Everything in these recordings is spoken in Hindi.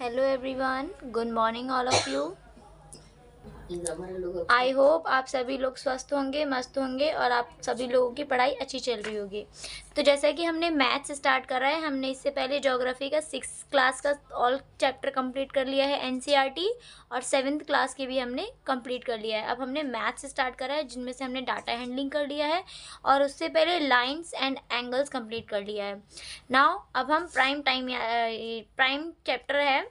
Hello everyone, good morning all of you. I hope आप सभी लोग स्वस्थ होंगे, मस्त होंगे और आप सभी लोगों की पढ़ाई अच्छी चल रही होगी। तो जैसा कि हमने मैथ्स स्टार्ट करा है, हमने इससे पहले ज्योग्राफी का 6th क्लास का ऑल चैप्टर कंप्लीट कर लिया है एनसीईआरटी, और 7th क्लास के भी हमने कंप्लीट कर लिया है। अब हमने मैथ्स स्टार्ट करा है, जिनमें से हमने डाटा हैंडलिंग कर लिया है और उससे पहले लाइन्स एंड एंगल्स कंप्लीट कर लिया है। नाउ अब हम प्राइम चैप्टर है,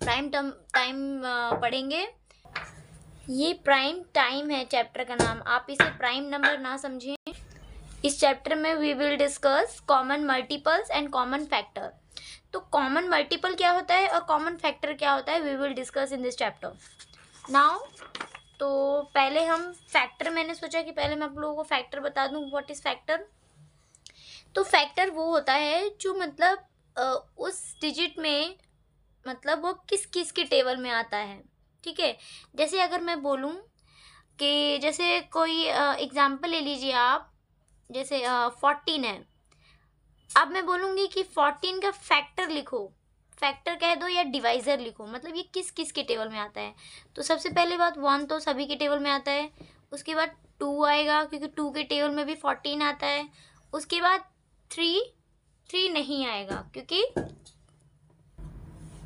प्राइम टाइम पढ़ेंगे। ये प्राइम टाइम है चैप्टर का नाम, आप इसे प्राइम नंबर ना समझें। इस चैप्टर में we will discuss common multiples and common factor. तो कॉमन मल्टीपल क्या होता है और कॉमन फैक्टर क्या होता है, we will discuss in this chapter now. तो पहले हम फैक्टर, मैंने सोचा कि पहले मैं आप लोगों को फैक्टर बता दूं व्हाट इज फैक्टर। तो फैक्टर वो होता है जो मतलब उस डिजिट में, मतलब वो किस किस के टेबल में आता है। ठीक है, जैसे अगर मैं बोलूं कि जैसे कोई एग्जाम्पल ले लीजिए आप, जैसे 14 है। अब मैं बोलूँगी कि 14 का फैक्टर लिखो, फैक्टर कह दो या डिवाइज़र लिखो, मतलब ये किस किस के टेबल में आता है। तो सबसे पहले बात 1 तो सभी के टेबल में आता है, उसके बाद 2 आएगा क्योंकि 2 के टेबल में भी 14 आता है। उसके बाद 3 नहीं आएगा क्योंकि,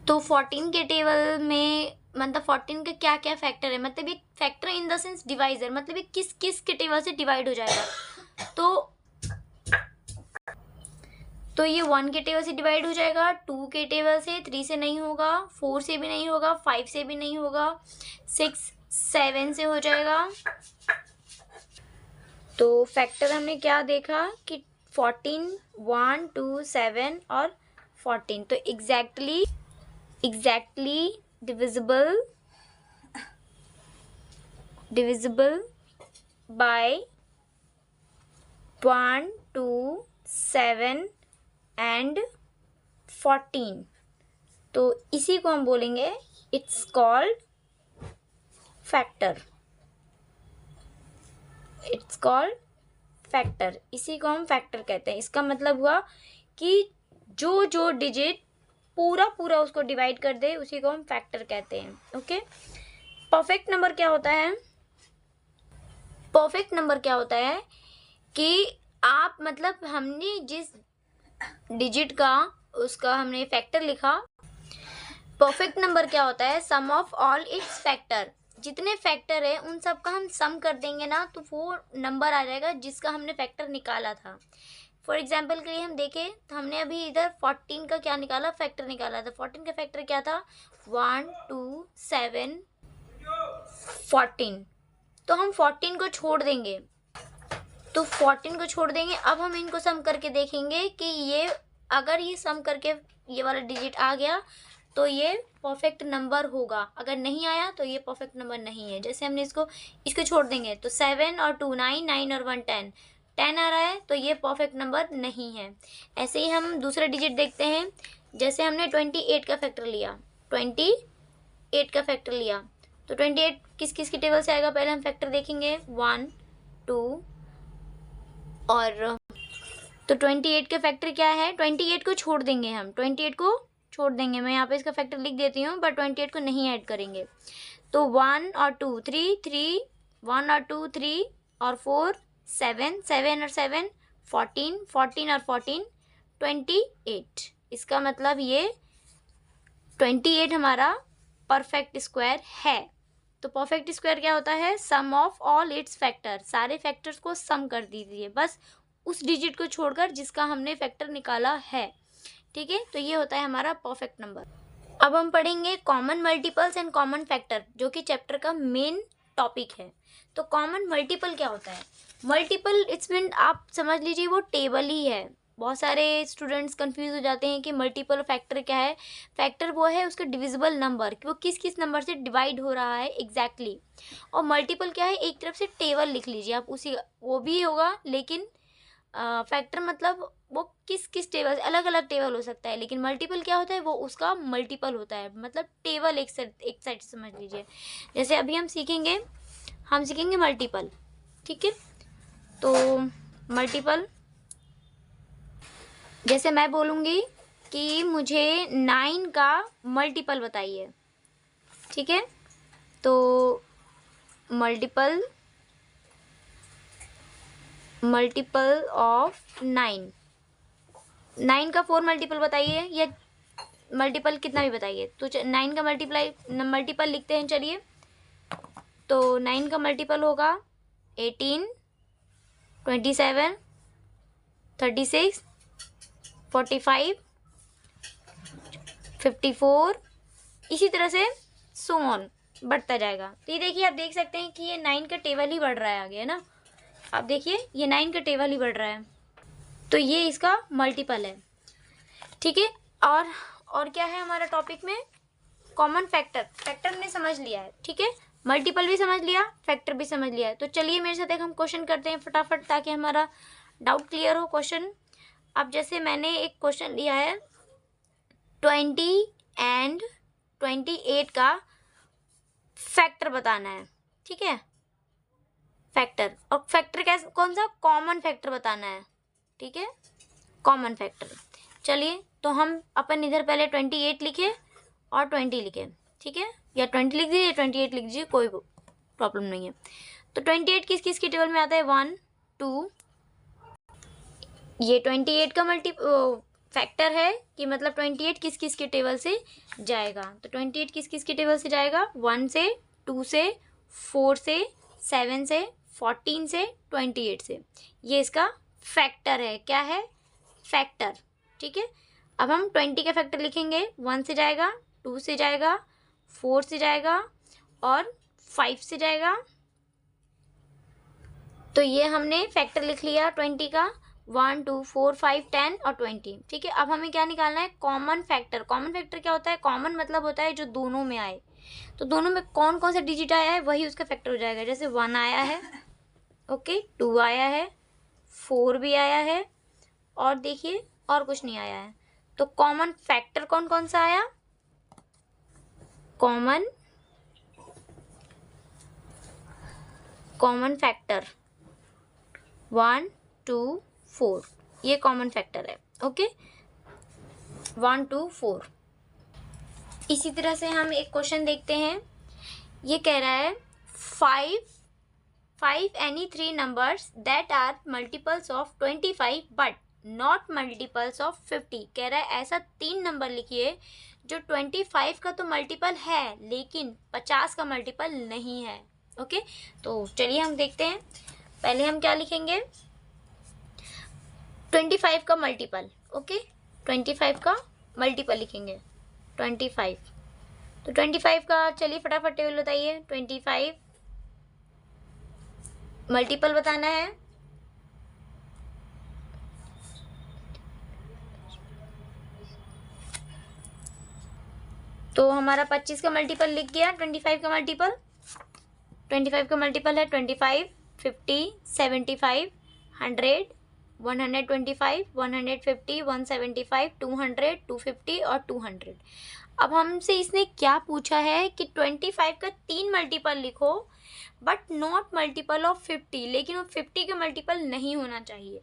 तो 14 के टेबल में मतलब 14 का क्या क्या फैक्टर है, मतलब ये factor in the sense divisor, मतलब ये किस किस के टेबल से डिवाइड हो जाएगा। तो ये 1 के टेबल से डिवाइड हो जाएगा, 2 के टेबल से, 3 से नहीं होगा, 4 से भी नहीं होगा, 5 से भी नहीं होगा, 6 7 से हो जाएगा। तो फैक्टर हमने क्या देखा कि 14 1 2 7 और 14, तो एग्जैक्टली divisible by 1 2 7 एंड 14। तो इसी को हम बोलेंगे it's called factor, it's called factor, इसी को हम फैक्टर कहते हैं। इसका मतलब हुआ कि जो जो डिजिट पूरा पूरा उसको डिवाइड कर दे उसी को हम फैक्टर कहते हैं। ओके, परफेक्ट नंबर क्या होता है? परफेक्ट नंबर क्या होता है कि आप मतलब हमने जिस डिजिट का उसका हमने फैक्टर लिखा। परफेक्ट नंबर क्या होता है? सम ऑफ ऑल इट्स फैक्टर, जितने फैक्टर है उन सब का हम सम कर देंगे ना, तो वो नंबर आ जाएगा जिसका हमने फैक्टर निकाला था। फॉर एग्जाम्पल के लिए हम देखें तो हमने अभी इधर 14 का क्या निकाला, फैक्टर निकाला था। 14 का फैक्टर क्या था? 1 2 7 14। तो हम 14 को छोड़ देंगे, तो 14 को छोड़ देंगे। अब हम इनको सम करके देखेंगे कि ये, अगर ये सम करके ये वाला डिजिट आ गया तो ये परफेक्ट नंबर होगा, अगर नहीं आया तो ये परफेक्ट नंबर नहीं है। जैसे हमने इसको छोड़ देंगे तो 7 और 2 9, 9 और 1 10, 10 आ रहा है तो ये परफेक्ट नंबर नहीं है। ऐसे ही हम दूसरा डिजिट देखते हैं, जैसे हमने 28 का फैक्टर लिया, 28 का फैक्टर लिया, तो 28 किस किस के टेबल से आएगा, पहले हम फैक्टर देखेंगे 1 2 और, तो 28 का फैक्टर क्या है? 28 को छोड़ देंगे हम, 28 को छोड़ देंगे। मैं यहाँ पे इसका फैक्टर लिख देती हूँ, बट 28 को नहीं ऐड करेंगे। तो 1 और 2 3 3, 1 और 2 3 और 4 7, 7 और 7 14, 14 और 14 28। इसका मतलब ये 28 हमारा परफेक्ट स्क्वायर है। तो परफेक्ट स्क्वायर क्या होता है? सम ऑफ ऑल इट्स फैक्टर, सारे फैक्टर्स को सम कर दीजिए बस उस डिजिट को छोड़कर जिसका हमने फैक्टर निकाला है। ठीक है, तो ये होता है हमारा परफेक्ट नंबर। अब हम पढ़ेंगे common multiples and common factor, जो कि चैप्टर का मेन टॉपिक है। तो कॉमन मल्टीपल क्या होता है? मल्टीपल इट्स मीन, आप समझ लीजिए वो टेबल ही है। बहुत सारे स्टूडेंट्स कंफ्यूज हो जाते हैं कि मल्टीपल और फैक्टर क्या है। फैक्टर वो है उसका डिविजिबल नंबर, कि वो किस किस नंबर से डिवाइड हो रहा है एग्जैक्टली। और मल्टीपल क्या है? एक तरफ से टेबल लिख लीजिए आप, उसी वो भी होगा, लेकिन फैक्टर मतलब वो किस किस टेबल, अलग अलग टेबल हो सकता है, लेकिन मल्टीपल क्या होता है? वो उसका मल्टीपल होता है, मतलब टेबल एक साइड से समझ लीजिए। जैसे अभी हम सीखेंगे मल्टीपल। ठीक है, तो मल्टीपल, जैसे मैं बोलूँगी कि मुझे 9 का मल्टीपल बताइए। ठीक है, तो मल्टीपल ऑफ 9 का 4 मल्टीपल बताइए, या मल्टीपल कितना भी बताइए। तो 9 का मल्टीपल लिखते हैं। चलिए, तो 9 का मल्टीपल होगा 18, 27, 36, 45, 54, इसी तरह से सो ऑन बढ़ता जाएगा। तो ये देखिए, आप देख सकते हैं कि ये 9 का टेबल ही बढ़ रहा है आगे, है ना। आप देखिए, ये 9 का टेबल ही बढ़ रहा है, तो ये इसका मल्टीपल है। ठीक है, और क्या है हमारा टॉपिक में? Common factor. फैक्टर हमने समझ लिया है, ठीक है, मल्टीपल भी समझ लिया, फैक्टर भी समझ लिया है। तो चलिए मेरे साथ एक हम क्वेश्चन करते हैं फटाफट, ताकि हमारा डाउट क्लियर हो। क्वेश्चन, अब जैसे मैंने एक क्वेश्चन लिया है 20 एंड 28 का फैक्टर बताना है। ठीक है, फैक्टर, और फैक्टर कैसे, कौन सा? कॉमन फैक्टर बताना है। ठीक है, कॉमन फैक्टर। चलिए, तो हम अपन इधर पहले 28 लिखे और 20 लिखे। ठीक है, या 20 लिख दीजिए या 28 लिख दीजिए, कोई प्रॉब्लम नहीं है। तो 28 किस किस के टेबल में आता है? 1, 2। ये 28 का फैक्टर है कि मतलब 28 किस किस के टेबल से जाएगा। तो 28 किस किस के टेबल से जाएगा? 1 से, 2 से, 4 से, 7 से, 14 से, 28 से। ये इसका फैक्टर है। क्या है? फैक्टर। ठीक है, अब हम 20 का फैक्टर लिखेंगे। 1 से जाएगा, 2 से जाएगा, 4 से जाएगा और 5 से जाएगा। तो ये हमने फैक्टर लिख लिया 20 का, 1, 2, 4, 5, 10 और 20। ठीक है, अब हमें क्या निकालना है? Common factor. कॉमन फैक्टर क्या होता है? कॉमन मतलब होता है जो दोनों में आए। तो दोनों में कौन कौन सा डिजिट आया है वही उसका फैक्टर हो जाएगा। जैसे 1 आया है, ओके, 2 आया है, 4 भी आया है, और देखिए और कुछ नहीं आया है। तो कॉमन फैक्टर कौन कौन सा आया? कॉमन फैक्टर 1, 2, 4, ये कॉमन फैक्टर है। ओके, 1, 2, 4। इसी तरह से हम एक क्वेश्चन देखते हैं। ये कह रहा है 5 any 3 numbers that are multiples of 25 but not multiples of 50। कह रहा है ऐसा 3 नंबर लिखिए जो 25 का तो मल्टीपल है लेकिन 50 का मल्टीपल नहीं है। ओके, तो चलिए हम देखते हैं। पहले हम क्या लिखेंगे? 25 का मल्टीपल। ओके, 25 का मल्टीपल लिखेंगे 25। तो 25 का चलिए फटाफट टेबल बताइए। 25 मल्टीपल बताना है। तो हमारा 25 का मल्टीपल लिख गया। 25 का मल्टीपल, 25 का मल्टीपल है 25, 50, 75, 100, 125, 150, 175, 200, 250 और 200। अब हमसे इसने क्या पूछा है कि 25 का 3 मल्टीपल लिखो बट नॉट मल्टीपल ऑफ 50, लेकिन वो 50 का मल्टीपल नहीं होना चाहिए।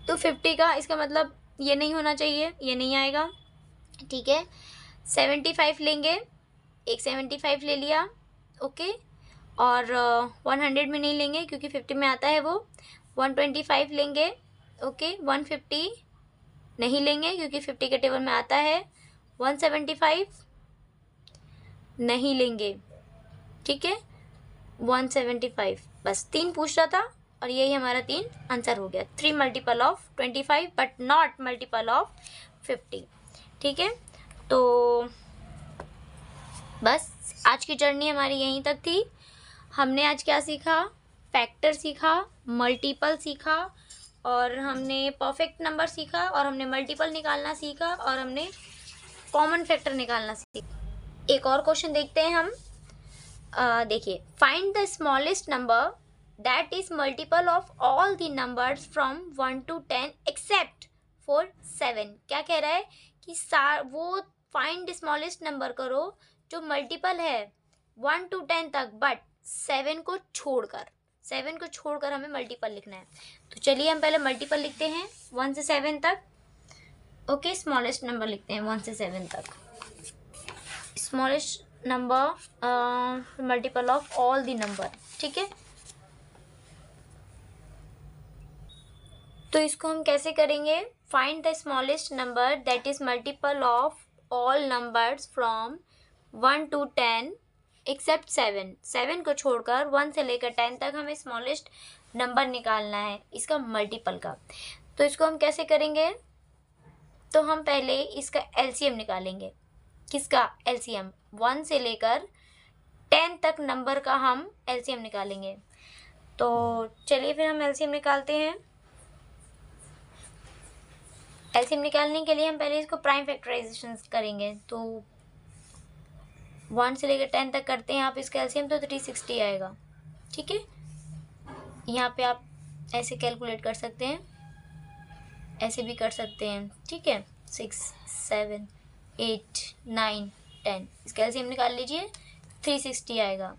तो 50 का इसका मतलब ये नहीं होना चाहिए, ये नहीं आएगा। ठीक है, 75 लेंगे, एक 75 ले लिया, ओके, और 100 में नहीं लेंगे क्योंकि 50 में आता है वो। 125 लेंगे, ओके, 150 नहीं लेंगे क्योंकि 50 के टेबल में आता है। 175 नहीं लेंगे, ठीक है, 175। बस 3 पूछ रहा था और यही हमारा 3 आंसर हो गया। 3 multiple of 25 but not multiple of 50। ठीक है, तो बस आज की जर्नी हमारी यहीं तक थी। हमने आज क्या सीखा? फैक्टर सीखा, मल्टीपल सीखा, और हमने परफेक्ट नंबर सीखा, और हमने मल्टीपल निकालना सीखा, और हमने कॉमन फैक्टर निकालना सीखा। एक और क्वेश्चन देखते हैं हम। देखिए, find the smallest number that is multiple of all the numbers from 1 to 10 except for 7। क्या कह रहा है कि वो फाइंड स्मॉलेस्ट नंबर करो जो मल्टीपल है 1 to 10 तक, बट 7 को छोड़कर हमें मल्टीपल लिखना है। तो चलिए हम पहले मल्टीपल लिखते हैं 1 से 7 तक। ओके, स्मॉलेस्ट नंबर लिखते हैं 1 से 7 तक। Smallest number multiple of all the number, ठीक है। तो इसको हम कैसे करेंगे? Find the smallest number that is multiple of all numbers from 1 to 10 except 7। 7 को छोड़कर 1 से लेकर 10 तक हमें स्मॉलेस्ट नंबर निकालना है इसका मल्टीपल का। तो इसको हम कैसे करेंगे? तो हम पहले इसका एलसीएम निकालेंगे। किसका एलसीएम? 1 से लेकर 10 तक नंबर का हम एलसीएम निकालेंगे। तो चलिए फिर हम एलसीएम निकालते हैं। एलसीएम निकालने के लिए हम पहले इसको प्राइम फैक्टराइजेशन करेंगे। तो 1 से लेकर 10 तक करते हैं आप इसका एलसीएम, तो 360 आएगा, ठीक है। यहाँ पे आप ऐसे कैलकुलेट कर सकते हैं, ऐसे भी कर सकते हैं, ठीक है। 6, 7, 8, 9, 10 इसका एलसीएम निकाल लीजिए, 360 आएगा।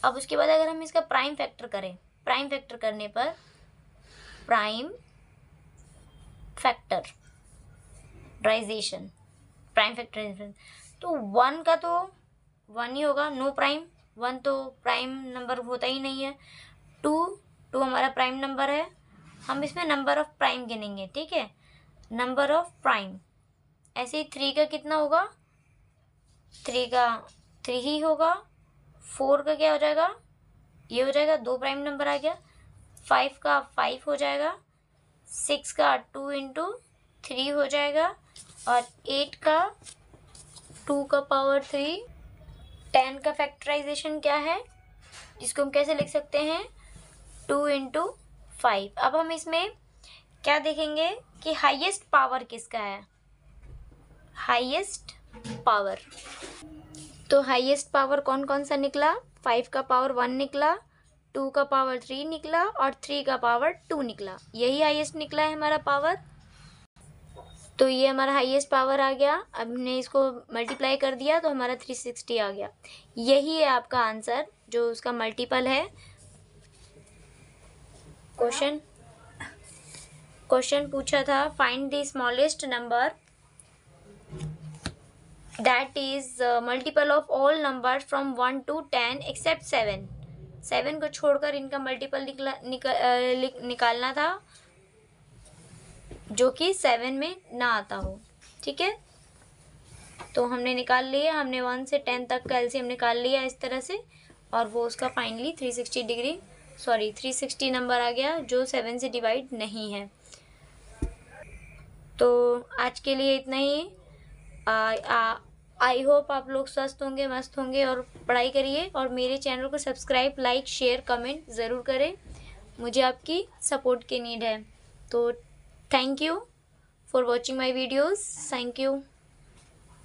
अब उसके बाद अगर हम इसका प्राइम फैक्टर करें, प्राइम फैक्टर करने पर प्राइम फैक्टराइजेशन, प्राइम फैक्टराइजेशन, तो 1 का तो 1 ही होगा, नो प्राइम, 1 तो प्राइम नंबर होता ही नहीं है। 2 हमारा प्राइम नंबर है, हम इसमें नंबर ऑफ प्राइम गिनेंगे, ठीक है, नंबर ऑफ प्राइम। ऐसे ही 3 का कितना होगा? 3 का 3 ही होगा। 4 का क्या हो जाएगा? ये हो जाएगा, 2 प्राइम नंबर आ गया। 5 का 5 हो जाएगा। 6 का 2 × 3 हो जाएगा। और 8 का 2 का पावर 3। 10 का फैक्टराइजेशन क्या है, जिसको हम कैसे लिख सकते हैं? 2 × 5। अब हम इसमें क्या देखेंगे कि हाईएस्ट पावर किसका है? हाईएस्ट पावर, तो हाईएस्ट पावर कौन कौन सा निकला? 5 का पावर 1 निकला, 2 का पावर 3 निकला और 3 का पावर 2 निकला। यही हाईएस्ट निकला है हमारा पावर। तो ये हमारा हाईएस्ट पावर आ गया। अब हमने इसको मल्टीप्लाई कर दिया तो हमारा 360 आ गया। यही है आपका आंसर, जो उसका मल्टीपल है। क्वेश्चन पूछा था find the smallest number that is multiple of all number from 1 to 10 except 7। 7 को छोड़कर इनका मल्टीपल निकालना था, जो कि 7 में ना आता हो, ठीक है। तो हमने निकाल लिया, हमने 1 से 10 तक का एलसीएम निकाल लिया इस तरह से, और वो उसका फाइनली 360 नंबर आ गया, जो 7 से डिवाइड नहीं है। तो आज के लिए इतना ही। आई होप आप लोग स्वस्थ होंगे, मस्त होंगे और पढ़ाई करिए। और मेरे चैनल को सब्सक्राइब, लाइक, शेयर, कमेंट ज़रूर करें। मुझे आपकी सपोर्ट की नीड है। तो thank you for watching my videos. Thank you.